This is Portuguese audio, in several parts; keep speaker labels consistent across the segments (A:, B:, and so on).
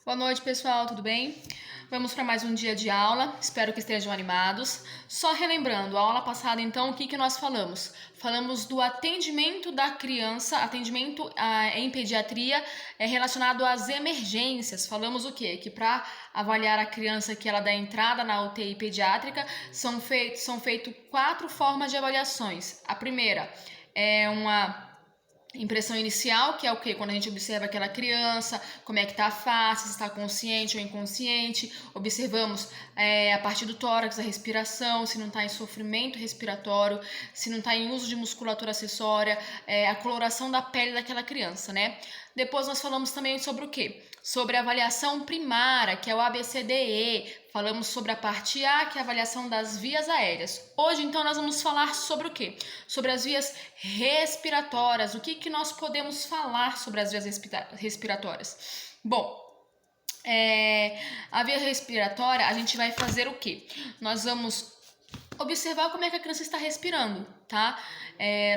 A: Boa noite, pessoal, tudo bem? Vamos para mais um dia de aula, espero que estejam animados. Só relembrando, a aula passada, então, o que nós falamos? Falamos do atendimento da criança, atendimento em pediatria relacionado às emergências. Falamos o quê? Que para avaliar a criança que ela dá entrada na UTI pediátrica, são feitas 4 formas de avaliações. A primeira é uma impressão inicial, que é o quê? Quando a gente observa aquela criança, como é que tá a face, se está consciente ou inconsciente. Observamos a partir do tórax a respiração, se não está em sofrimento respiratório, se não está em uso de musculatura acessória, a coloração da pele daquela criança, né? Depois nós falamos também sobre o quê? Sobre a avaliação primária, que é o ABCDE. Falamos sobre a parte A, que é a avaliação das vias aéreas. Hoje, então, nós vamos falar sobre o quê? Sobre as vias respiratórias. O que nós podemos falar sobre as vias respiratórias? Bom, a via respiratória, a gente vai fazer o quê? Nós vamos observar como é que a criança está respirando, tá?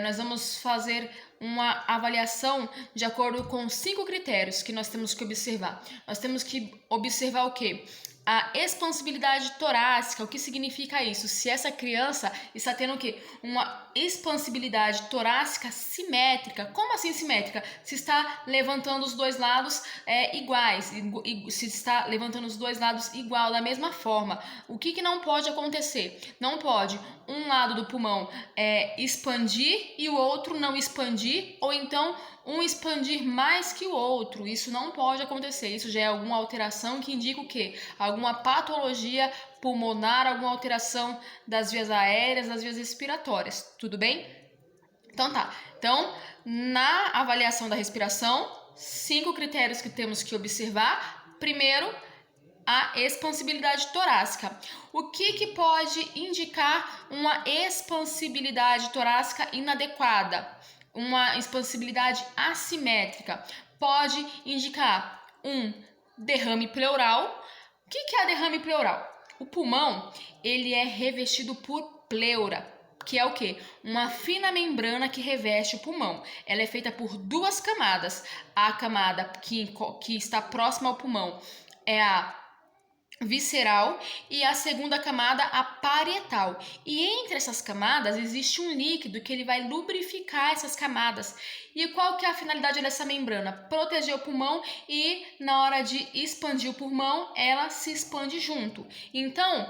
A: Nós vamos fazer uma avaliação de acordo com 5 critérios que nós temos que observar. Nós temos que observar o quê? A expansibilidade torácica. O que significa isso? Se essa criança está tendo o quê? Uma expansibilidade torácica simétrica. Como assim simétrica? Se está levantando os dois lados iguais, se está levantando os dois lados igual, da mesma forma. O que não pode acontecer? Não pode um lado do pulmão expandir e o outro não expandir, ou então um expandir mais que o outro. Isso não pode acontecer. Isso já é alguma alteração que indica o quê? Alguma patologia pulmonar, alguma alteração das vias aéreas, das vias respiratórias. Tudo bem? Então tá. Então, na avaliação da respiração, 5 critérios que temos que observar. Primeiro, a expansibilidade torácica. O que pode indicar uma expansibilidade torácica inadequada? Uma expansibilidade assimétrica? Pode indicar um derrame pleural. O que é derrame pleural? O pulmão, ele é revestido por pleura, que é o quê? Uma fina membrana que reveste o pulmão. Ela é feita por 2 camadas. A camada que está próxima ao pulmão é a visceral e a segunda camada a parietal. E entre essas camadas existe um líquido que ele vai lubrificar essas camadas. E qual que é a finalidade dessa membrana? Proteger o pulmão e na hora de expandir o pulmão, ela se expande junto. Então,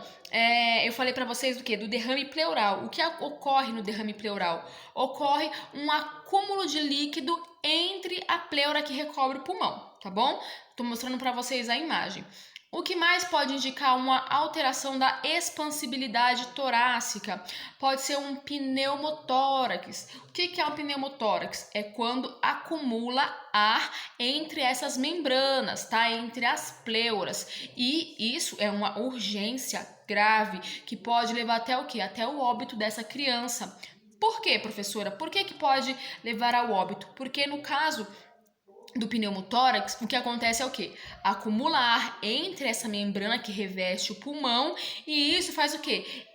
A: eu falei para vocês do que? Do derrame pleural. O que ocorre no derrame pleural? Ocorre um acúmulo de líquido entre a pleura que recobre o pulmão, tá bom? Tô mostrando para vocês a imagem. O que mais pode indicar uma alteração da expansibilidade torácica? Pode ser um pneumotórax. O que é um pneumotórax? É quando acumula ar entre essas membranas, tá? Entre as pleuras. E isso é uma urgência grave que pode levar até o quê? Até o óbito dessa criança. Por quê, professora? Por que pode levar ao óbito? Porque no caso do pneumotórax, o que acontece é o quê? Acumula ar entre essa membrana que reveste o pulmão e isso faz o quê?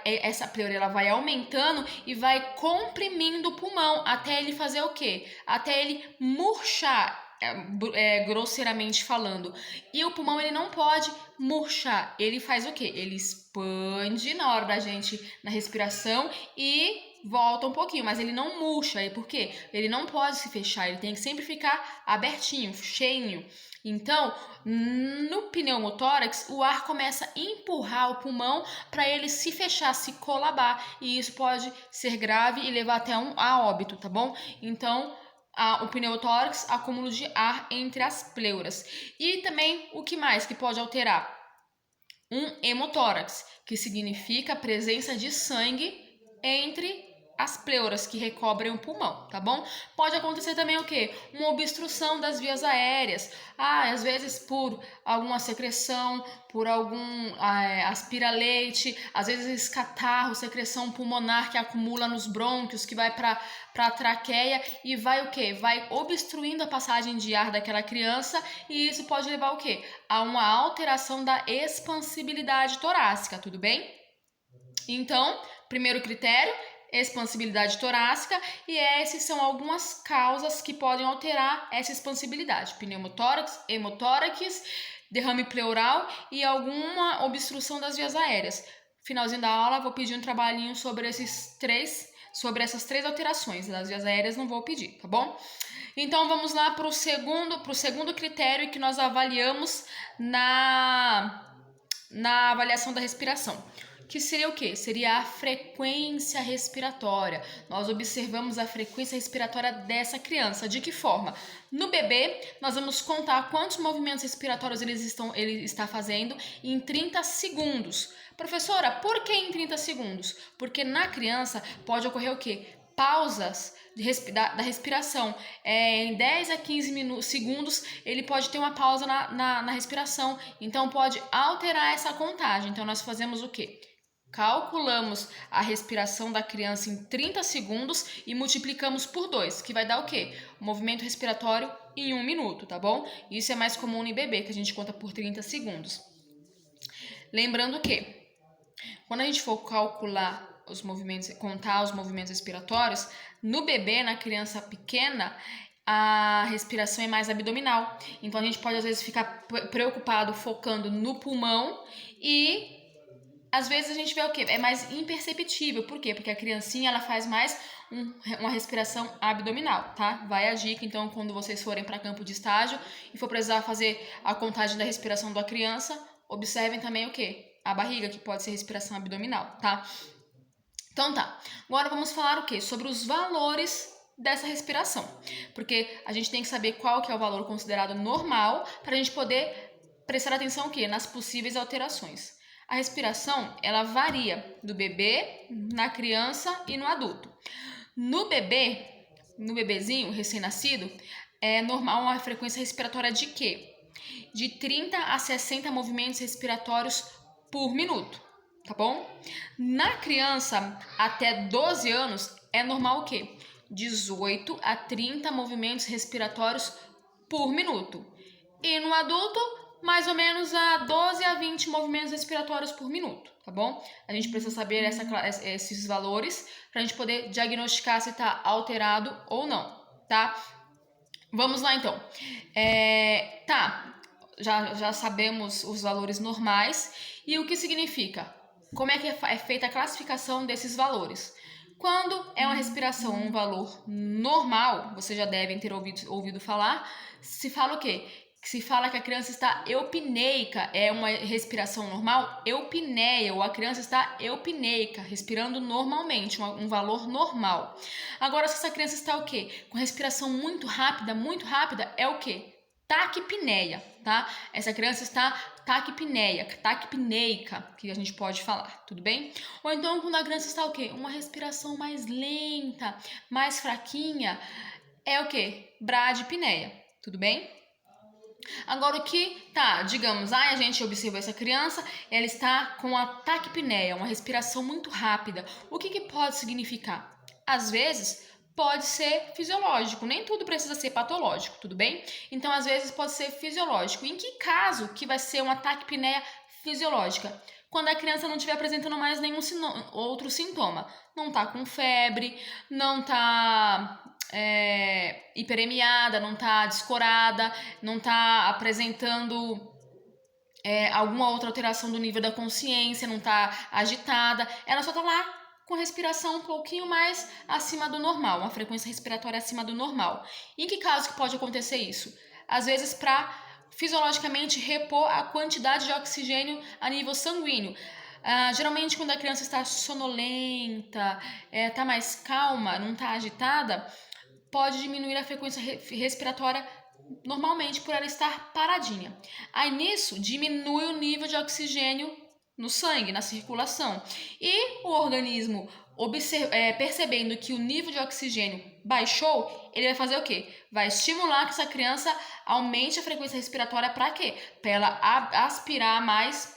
A: Essa pleura ela vai aumentando e vai comprimindo o pulmão até ele fazer o quê? Até ele murchar, grosseiramente falando. E o pulmão ele não pode murchar, ele faz o quê? Ele expande na hora da gente, na respiração e volta um pouquinho, mas ele não murcha. E por quê? Ele não pode se fechar, ele tem que sempre ficar abertinho, cheinho. Então, no pneumotórax, o ar começa a empurrar o pulmão para ele se fechar, se colabar, e isso pode ser grave e levar até a óbito, tá bom? Então, o pneumotórax, acúmulo de ar entre as pleuras. E também, o que mais que pode alterar? Um hemotórax, que significa a presença de sangue entre as pleuras que recobrem o pulmão, tá bom? Pode acontecer também o quê? Uma obstrução das vias aéreas. Às vezes por alguma secreção, por algum aspira-leite, às vezes catarro, secreção pulmonar que acumula nos brônquios, que vai para a traqueia e vai o quê? Vai obstruindo a passagem de ar daquela criança e isso pode levar o quê? A uma alteração da expansibilidade torácica, tudo bem? Então, primeiro critério, expansibilidade torácica, e essas são algumas causas que podem alterar essa expansibilidade: pneumotórax, hemotórax, derrame pleural e alguma obstrução das vias aéreas. Finalzinho da aula, vou pedir um trabalhinho sobre essas três alterações das vias aéreas, não vou pedir, tá bom? Então vamos lá para o segundo critério que nós avaliamos na avaliação da respiração, que seria o quê? Seria a frequência respiratória. Nós observamos a frequência respiratória dessa criança. De que forma? No bebê, nós vamos contar quantos movimentos respiratórios ele está fazendo em 30 segundos. Professora, por que em 30 segundos? Porque na criança pode ocorrer o quê? Pausas da respiração. Em 10 a 15 segundos, ele pode ter uma pausa na respiração. Então, pode alterar essa contagem. Então, nós fazemos o quê? Calculamos a respiração da criança em 30 segundos e multiplicamos por 2, que vai dar o quê? O movimento respiratório em 1 minuto, tá bom? Isso é mais comum em bebê, que a gente conta por 30 segundos. Lembrando que, quando a gente for calcular os movimentos, contar os movimentos respiratórios, no bebê, na criança pequena, a respiração é mais abdominal. Então, a gente pode, às vezes, ficar preocupado focando no pulmão e, às vezes, a gente vê o quê? É mais imperceptível. Por quê? Porque a criancinha, ela faz mais uma respiração abdominal, tá? Vai a dica, então, quando vocês forem para campo de estágio e for precisar fazer a contagem da respiração da criança, observem também o quê? A barriga, que pode ser respiração abdominal, tá? Então tá, agora vamos falar o quê? Sobre os valores dessa respiração, porque a gente tem que saber qual que é o valor considerado normal para a gente poder prestar atenção o quê? Nas possíveis alterações. A respiração, ela varia do bebê, na criança e no adulto. No bebezinho recém-nascido, é normal uma frequência respiratória de quê? De 30 a 60 movimentos respiratórios por minuto. Tá bom? Na criança até 12 anos é normal o quê? 18 a 30 movimentos respiratórios por minuto. E no adulto, mais ou menos a 12 a 20 movimentos respiratórios por minuto, tá bom? A gente precisa saber esses valores para a gente poder diagnosticar se está alterado ou não, tá? Vamos lá então. Já sabemos os valores normais e o que significa? Como é que é feita a classificação desses valores? Quando é uma respiração, um valor normal, vocês já devem ter ouvido falar, se fala o quê? Se fala que a criança está eupneica, é uma respiração normal, eupneia, ou a criança está eupneica, respirando normalmente, um valor normal. Agora, se essa criança está o quê? Com respiração muito rápida, é o quê? Taquipneia, tá? Essa criança está taquipneica, que a gente pode falar, tudo bem? Ou então, quando a criança está o quê? Uma respiração mais lenta, mais fraquinha, é o quê? Bradipneia, tudo bem? Agora, o que digamos, a gente observou essa criança, ela está com a taquipneia, uma respiração muito rápida. O que pode significar? Às vezes, pode ser fisiológico, nem tudo precisa ser patológico, tudo bem? Então, às vezes, pode ser fisiológico. Em que caso que vai ser uma taquipneia fisiológica? Quando a criança não estiver apresentando mais nenhum outro sintoma. Não está com febre, não está hiperemiada, não está descorada, não está apresentando alguma outra alteração do nível da consciência, não está agitada, ela só está lá com respiração um pouquinho mais acima do normal, uma frequência respiratória acima do normal. Em que caso que pode acontecer isso? Às vezes para fisiologicamente repor a quantidade de oxigênio a nível sanguíneo. Geralmente quando a criança está sonolenta, está mais calma, não está agitada, pode diminuir a frequência respiratória normalmente por ela estar paradinha. Aí nisso diminui o nível de oxigênio no sangue, na circulação. E o organismo, percebendo que o nível de oxigênio baixou, ele vai fazer o quê? Vai estimular que essa criança aumente a frequência respiratória para quê? Para ela aspirar mais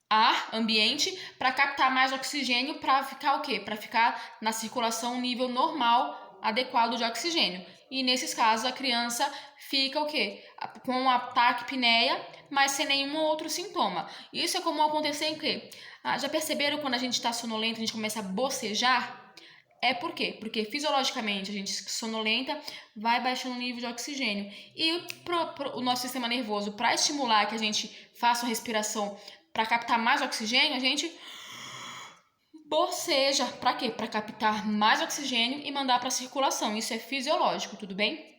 A: ar ambiente, para captar mais oxigênio, para ficar o quê? Para ficar na circulação nível normal, adequado de oxigênio. E nesses casos a criança fica o quê? Com a taquipneia, mas sem nenhum outro sintoma. Isso é comum acontecer em quê? Já perceberam quando a gente está sonolento, a gente começa a bocejar? É por quê? Porque fisiologicamente a gente sonolenta, vai baixando o nível de oxigênio. E o nosso sistema nervoso, para estimular que a gente faça uma respiração para captar mais oxigênio, a gente boceja. Para quê? Para captar mais oxigênio e mandar para a circulação. Isso é fisiológico, tudo bem?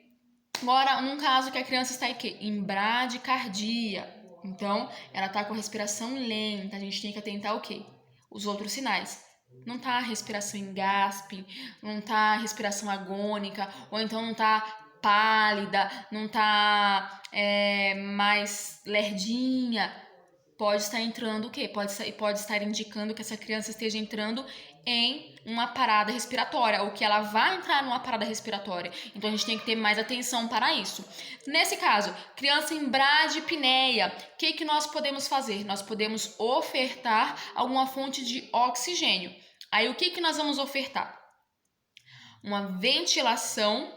A: Agora, num caso que a criança está em bradicardia, então ela está com a respiração lenta, a gente tem que atentar o quê? Os outros sinais. Não tá a respiração em gaspe, não tá a respiração agônica, ou então não tá pálida, não tá mais lerdinha. Pode estar entrando o quê? Pode estar indicando que essa criança esteja entrando em uma parada respiratória, ou que ela vai entrar numa parada respiratória. Então a gente tem que ter mais atenção para isso. Nesse caso, criança em bradipneia, o que nós podemos fazer? Nós podemos ofertar alguma fonte de oxigênio. Aí o que nós vamos ofertar? Uma ventilação.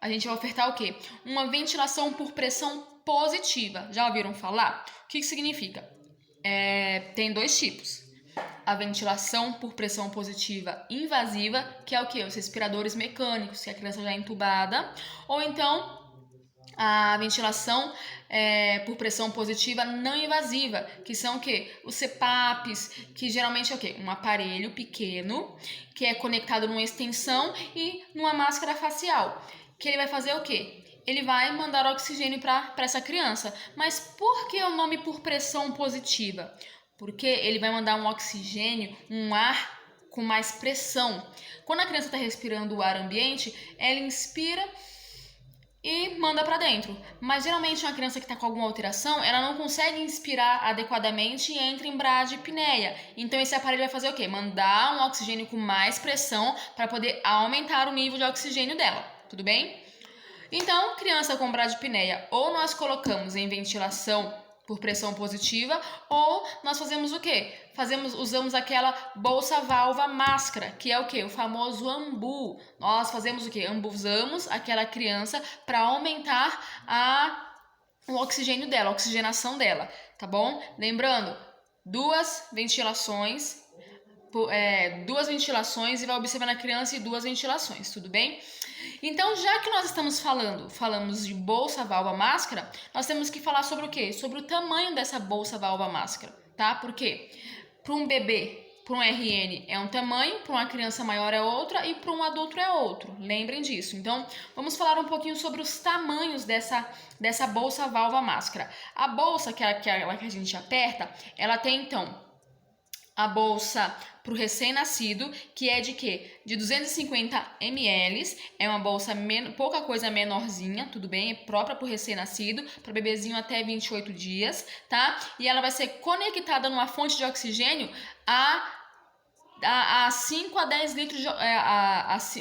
A: A gente vai ofertar o quê? Uma ventilação por pressão positiva. Já ouviram falar? O que significa? Tem dois tipos. A ventilação por pressão positiva invasiva, que é o quê? Os respiradores mecânicos, que a criança já é entubada. Ou então, a ventilação por pressão positiva não invasiva, que são o quê? Os CPAPs, que geralmente é o quê? Um aparelho pequeno, que é conectado numa extensão e numa máscara facial. Que ele vai fazer o quê? Ele vai mandar oxigênio para essa criança. Mas por que o nome por pressão positiva? Porque ele vai mandar um oxigênio, um ar com mais pressão. Quando a criança está respirando o ar ambiente, ela inspira e manda para dentro. Mas geralmente uma criança que está com alguma alteração, ela não consegue inspirar adequadamente e entra em bradipneia. Então esse aparelho vai fazer o quê? Mandar um oxigênio com mais pressão para poder aumentar o nível de oxigênio dela. Tudo bem? Então, criança com bradipneia, ou nós colocamos em ventilação por pressão positiva, ou nós fazemos o quê? Usamos aquela bolsa-válvula máscara, que é o quê? O famoso ambu. Nós fazemos o quê? Ambuzamos aquela criança para aumentar o oxigênio dela, a oxigenação dela, tá bom? Lembrando, duas ventilações e vai observando a criança e duas ventilações, tudo bem? Então, já que nós falamos de bolsa-válvula máscara, nós temos que falar sobre o quê? Sobre o tamanho dessa bolsa-válvula máscara, tá? Porque para um bebê, para um RN é um tamanho, para uma criança maior é outra e para um adulto é outro. Lembrem disso. Então, vamos falar um pouquinho sobre os tamanhos dessa bolsa-válvula máscara. A bolsa, que a gente aperta, ela tem, então, a bolsa para o recém-nascido, que é de quê? De 250 ml, é uma bolsa pouca coisa menorzinha, tudo bem? É própria para o recém-nascido, para bebezinho até 28 dias, tá? E ela vai ser conectada numa fonte de oxigênio a 5 a 10 litros,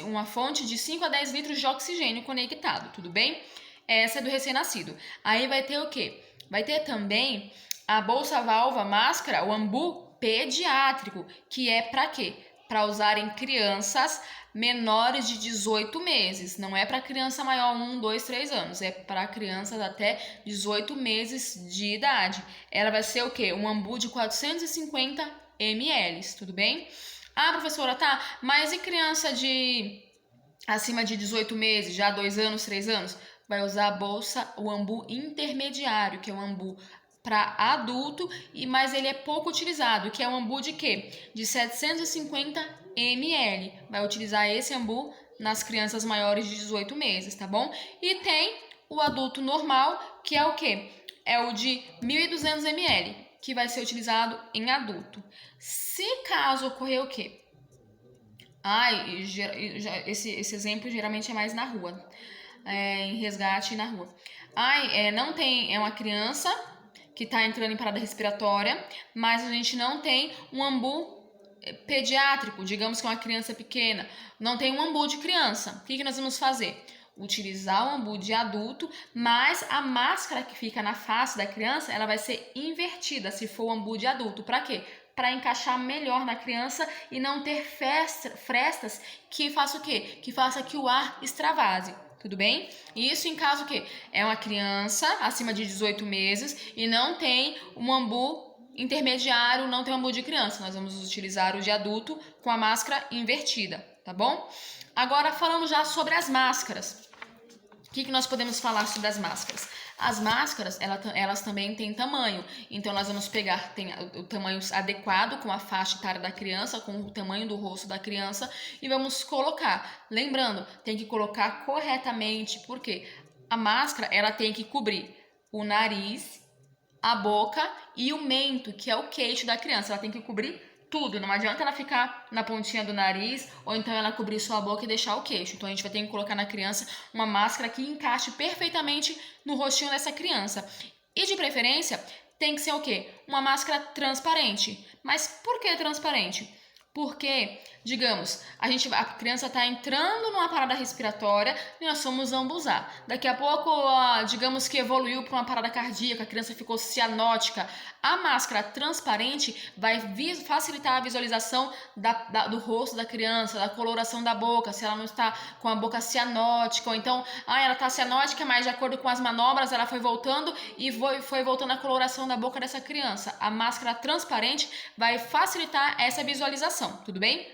A: uma fonte de 5 a 10 litros de oxigênio conectado, tudo bem? Essa é do recém-nascido. Aí vai ter o quê? Vai ter também a bolsa-válvula máscara, o ambu pediátrico, que é para quê? Para usar em crianças menores de 18 meses. Não é para criança maior 1, 2, 3 anos. É para crianças até 18 meses de idade. Ela vai ser o quê? Um ambu de 450 ml, tudo bem? Ah, professora, tá. Mas e criança acima de 18 meses, já 2 anos, 3 anos? Vai usar a bolsa, o ambu intermediário, que é um ambu para adulto, mas ele é pouco utilizado, que é um ambu de quê? De 750 ml. Vai utilizar esse ambu nas crianças maiores de 18 meses, tá bom? E tem o adulto normal, que é o quê? É o de 1.200 ml, que vai ser utilizado em adulto. Se caso ocorrer o quê? Esse exemplo geralmente é mais na rua, em resgate e na rua. Não tem, é uma criança que está entrando em parada respiratória, mas a gente não tem um ambu pediátrico, digamos que é uma criança pequena, não tem um ambu de criança. O que nós vamos fazer? Utilizar o ambu de adulto, mas a máscara que fica na face da criança, ela vai ser invertida se for o ambu de adulto. Para quê? Para encaixar melhor na criança e não ter frestas que faça o quê? Que faça que o ar extravase. Tudo bem? Isso em caso que é uma criança acima de 18 meses e não tem um ambu intermediário não tem de criança, nós vamos utilizar o de adulto com a máscara invertida, tá bom? Agora falando já sobre as máscaras. O que nós podemos falar sobre as máscaras? As máscaras, elas também têm tamanho, então nós vamos pegar o tamanho adequado com a faixa etária da criança, com o tamanho do rosto da criança e vamos colocar. Lembrando, tem que colocar corretamente, porque a máscara ela tem que cobrir o nariz, a boca e o mento, que é o queixo da criança. Ela tem que cobrir tudo, não adianta ela ficar na pontinha do nariz ou então ela cobrir sua boca e deixar o queixo. Então a gente vai ter que colocar na criança uma máscara que encaixe perfeitamente no rostinho dessa criança. E de preferência tem que ser o quê? Uma máscara transparente. Mas por que transparente? Porque, digamos, a criança está entrando numa parada respiratória e nós fomos ambusar. Daqui a pouco, digamos que evoluiu para uma parada cardíaca, a criança ficou cianótica. A máscara transparente vai facilitar a visualização do rosto da criança, da coloração da boca, se ela não está com a boca cianótica, ou então, ela está cianótica, mas de acordo com as manobras ela foi voltando e foi voltando a coloração da boca dessa criança. A máscara transparente vai facilitar essa visualização. Tudo bem?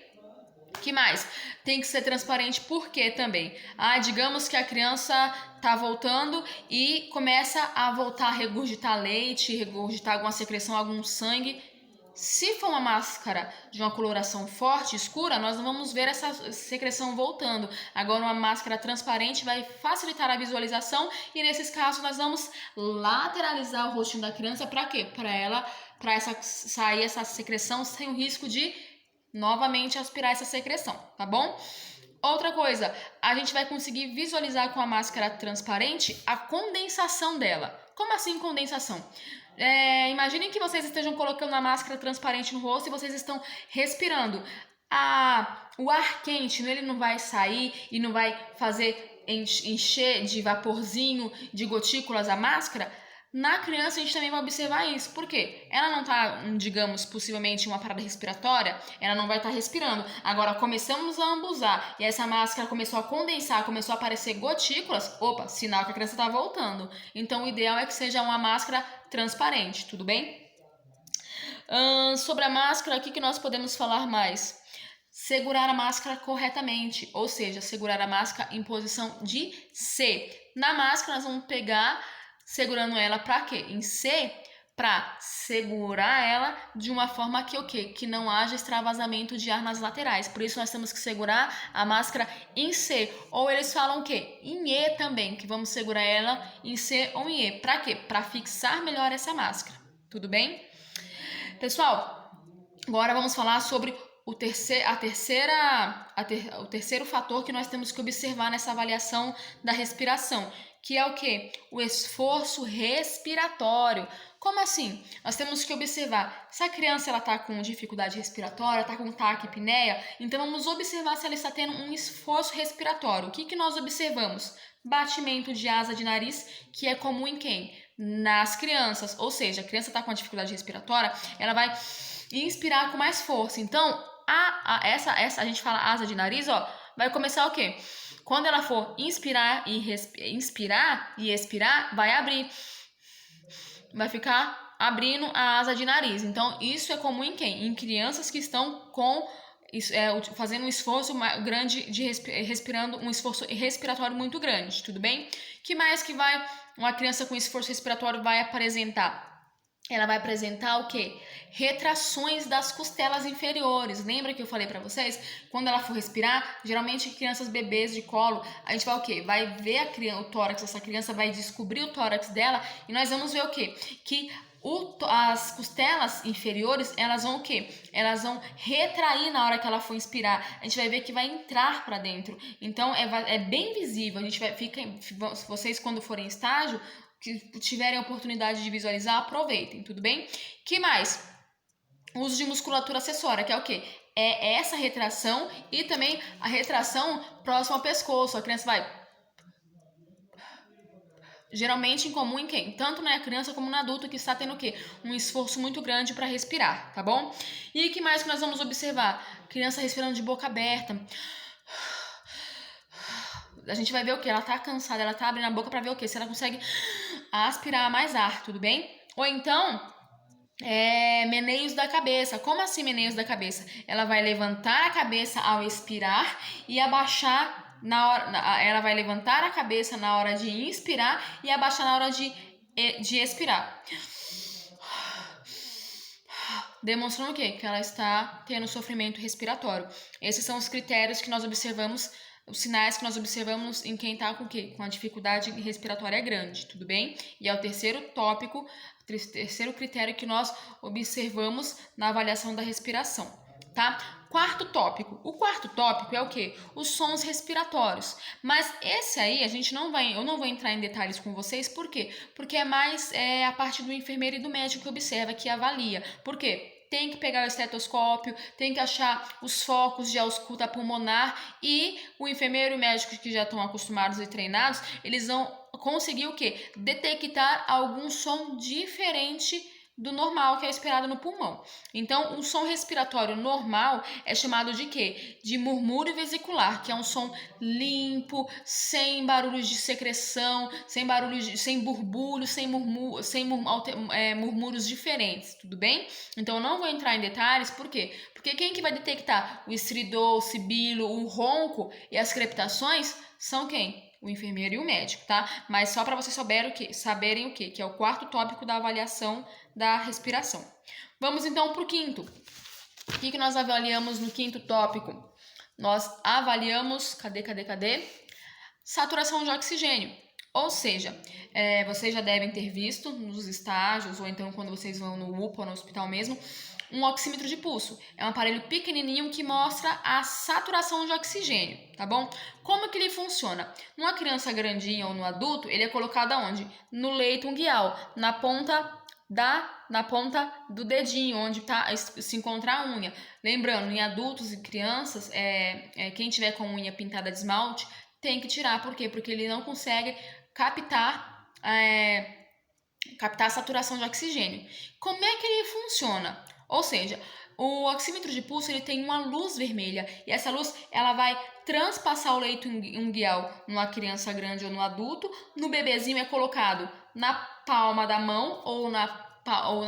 A: Que mais? Tem que ser transparente porque também, digamos que a criança tá voltando e começa a voltar a regurgitar leite, regurgitar alguma secreção, algum sangue. Se for uma máscara de uma coloração forte, escura, nós não vamos ver essa secreção voltando. Agora, uma máscara transparente vai facilitar a visualização e nesses casos nós vamos lateralizar o rostinho da criança para quê? Para sair essa secreção sem o risco de novamente aspirar essa secreção, tá bom? Outra coisa, a gente vai conseguir visualizar com a máscara transparente a condensação dela. Como assim condensação? Imaginem que vocês estejam colocando a máscara transparente no rosto e vocês estão respirando. O ar quente, ele não vai sair e não vai fazer encher de vaporzinho, de gotículas a máscara? Na criança, a gente também vai observar isso. Por quê? Ela não está, digamos, possivelmente uma parada respiratória, ela não vai estar respirando. Agora, começamos a ambusar e essa máscara começou a condensar, começou a aparecer gotículas. Opa, sinal que a criança está voltando. Então, o ideal é que seja uma máscara transparente, tudo bem? Sobre a máscara, o que nós podemos falar mais? Segurar a máscara corretamente, ou seja, segurar a máscara em posição de C. Na máscara, nós vamos pegar segurando ela para quê? Em C, para segurar ela de uma forma que o quê? Que não haja extravasamento de ar nas laterais. Por isso nós temos que segurar a máscara em C. Ou eles falam o quê? Em E também, que vamos segurar ela em C ou em E. Para quê? Para fixar melhor essa máscara. Tudo bem? Pessoal, agora vamos falar sobre o terceiro fator que nós temos que observar nessa avaliação da respiração, que é o quê? O esforço respiratório. Como assim? Nós temos que observar se a criança está com dificuldade respiratória, está com taquipneia, então vamos observar se ela está tendo um esforço respiratório. O que nós observamos? Batimento de asa de nariz, que é comum em quem? Nas crianças. Ou seja, a criança está com dificuldade respiratória, ela vai inspirar com mais força. Então, essa a gente fala asa de nariz, vai começar o quê? Quando ela for inspirar e expirar, vai abrir. Vai ficar abrindo a asa de nariz. Então, isso é comum em quem? Em crianças que estão fazendo um esforço grande, respirando um esforço respiratório muito grande, tudo bem? Que mais que uma criança com esforço respiratório vai apresentar? Ela vai apresentar o quê? Retrações das costelas inferiores. Lembra que eu falei para vocês? Quando ela for respirar, geralmente crianças bebês de colo, a gente vai o quê? Vai ver o tórax dessa criança, vai descobrir o tórax dela e nós vamos ver o quê? Que as costelas inferiores, elas vão o quê? Elas vão retrair na hora que ela for inspirar. A gente vai ver que vai entrar para dentro. Então, é bem visível. Vocês, quando forem em estágio, que tiverem a oportunidade de visualizar, aproveitem, tudo bem? Que mais? O uso de musculatura acessória, que é o quê? É essa retração e também a retração próxima ao pescoço. A criança vai... Geralmente em comum em quem? Tanto na criança como no adulto que está tendo o quê? Um esforço muito grande para respirar, tá bom? E que mais que nós vamos observar? Criança respirando de boca aberta. A gente vai ver o que? Ela tá cansada, ela tá abrindo a boca para ver o que? Se ela consegue aspirar mais ar, tudo bem? Ou então, meneios da cabeça. Como assim meneios da cabeça? Ela vai levantar a cabeça ao expirar e abaixar ela vai levantar a cabeça na hora de inspirar e abaixar na hora de expirar. Demonstrando o quê? Que ela está tendo sofrimento respiratório. Esses são os critérios que nós observamos, os sinais que nós observamos em quem está com o quê? Com a dificuldade respiratória grande, tudo bem? E é o terceiro tópico, terceiro critério que nós observamos na avaliação da respiração, tá? Quarto tópico. O quarto tópico é o quê? Os sons respiratórios. Mas esse aí eu não vou entrar em detalhes com vocês, por quê? Porque é mais a parte do enfermeiro e do médico que observa, que avalia. Por quê? Tem que pegar o estetoscópio, tem que achar os focos de ausculta pulmonar e o enfermeiro e o médico que já estão acostumados e treinados, eles vão conseguir o quê? Detectar algum som diferente do normal que é esperado no pulmão. Então, o som respiratório normal é chamado de quê? De murmúrio vesicular, que é um som limpo, sem barulhos de secreção, sem borbulho, sem murmúrios diferentes, tudo bem? Então, eu não vou entrar em detalhes, por quê? Porque quem que vai detectar o estridor, o sibilo, o ronco e as crepitações são quem? O enfermeiro e o médico, tá? Mas só para vocês saberem o quê? Que é o quarto tópico da avaliação da respiração. Vamos então para o quinto. O que nós avaliamos no quinto tópico? Nós avaliamos, cadê? Saturação de oxigênio. Ou seja, vocês já devem ter visto nos estágios, ou então quando vocês vão no UPA ou no hospital mesmo, um oxímetro de pulso. É um aparelho pequenininho que mostra a saturação de oxigênio, tá bom? Como que ele funciona? Numa criança grandinha ou no adulto, ele é colocado aonde? No leito unguial, na ponta do dedinho, onde se encontra a unha. Lembrando, em adultos e crianças, quem tiver com unha pintada de esmalte, tem que tirar. Por quê? Porque ele não consegue captar a saturação de oxigênio. Como é que ele funciona? Ou seja, o oxímetro de pulso ele tem uma luz vermelha e essa luz ela vai transpassar o leito unguial numa criança grande ou no adulto. No bebezinho é colocado na palma da mão ou na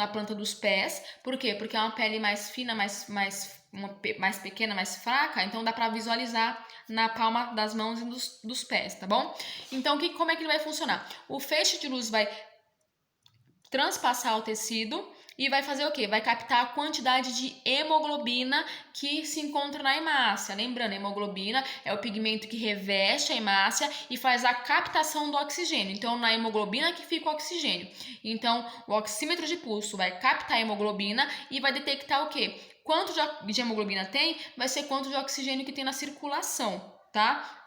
A: planta dos pés. Por quê? Porque é uma pele mais fina, mais pequena, mais fraca, então dá para visualizar na palma das mãos e dos pés, tá bom? Então, como é que ele vai funcionar? O feixe de luz vai transpassar o tecido e vai fazer o quê? Vai captar a quantidade de hemoglobina que se encontra na hemácia. Lembrando, a hemoglobina é o pigmento que reveste a hemácia e faz a captação do oxigênio. Então, na hemoglobina que fica o oxigênio. Então, o oxímetro de pulso vai captar a hemoglobina e vai detectar o quê? Quanto de hemoglobina tem, vai ser quanto de oxigênio que tem na circulação, tá?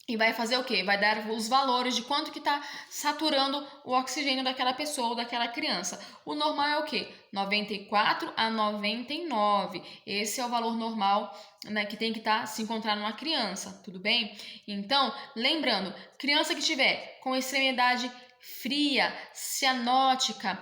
A: E vai fazer o quê? Vai dar os valores de quanto que está saturando o oxigênio daquela pessoa ou daquela criança. O normal é o quê? 94 a 99. Esse é o valor normal, né, que tem que se encontrar numa criança, tudo bem? Então, lembrando, criança que tiver com extremidade fria, cianótica,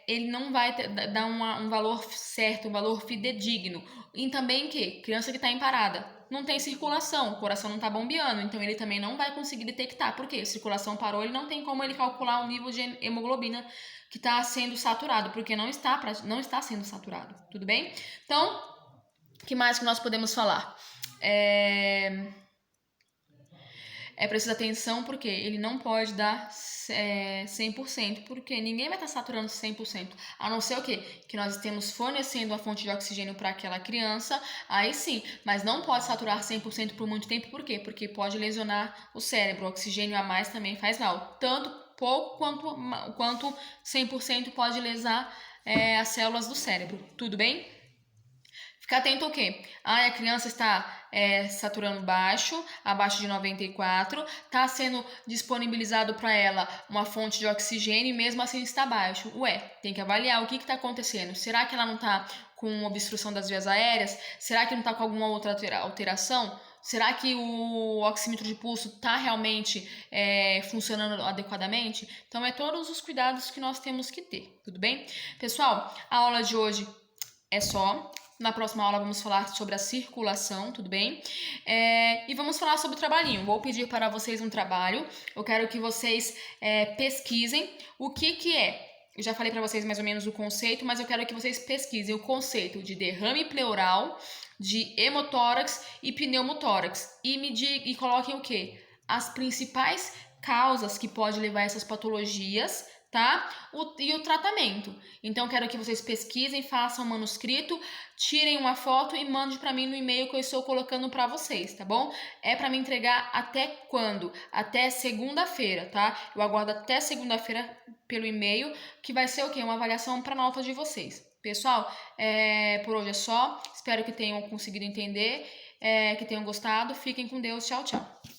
A: ele não vai dar um valor certo, um valor fidedigno. E também que criança que está em parada, não tem circulação, o coração não está bombeando, então ele também não vai conseguir detectar. Por quê? A circulação parou, ele não tem como ele calcular o nível de hemoglobina que está sendo saturado, porque não está sendo saturado, tudo bem? Então, o que mais que nós podemos falar? Preciso atenção porque ele não pode dar 100%, porque ninguém vai estar saturando 100%, a não ser o quê? Que nós estemos fornecendo a fonte de oxigênio para aquela criança, aí sim, mas não pode saturar 100% por muito tempo, por quê? Porque pode lesionar o cérebro, o oxigênio a mais também faz mal, tanto pouco quanto 100% pode lesar as células do cérebro, tudo bem? Fica atento ao quê? A criança está saturando baixo, abaixo de 94, está sendo disponibilizado para ela uma fonte de oxigênio e mesmo assim está baixo. Tem que avaliar o que está acontecendo. Será que ela não está com obstrução das vias aéreas? Será que não está com alguma outra alteração? Será que o oxímetro de pulso está realmente funcionando adequadamente? Então, todos os cuidados que nós temos que ter, tudo bem? Pessoal, a aula de hoje é só. Na próxima aula vamos falar sobre a circulação, tudo bem? E vamos falar sobre o trabalhinho. Vou pedir para vocês um trabalho. Eu quero que vocês pesquisem o que é Eu já falei para vocês mais ou menos o conceito, mas eu quero que vocês pesquisem o conceito de derrame pleural, de hemotórax e pneumotórax. E coloquem o quê? As principais causas que pode levar a essas patologias, tá? E o tratamento. Então, quero que vocês pesquisem, façam um manuscrito, tirem uma foto e mandem para mim no e-mail que eu estou colocando para vocês, tá bom? É para me entregar até quando? Até segunda-feira, tá? Eu aguardo até segunda-feira pelo e-mail, que vai ser o quê? Uma avaliação para nota de vocês. Pessoal, por hoje é só. Espero que tenham conseguido entender, que tenham gostado. Fiquem com Deus. Tchau, tchau.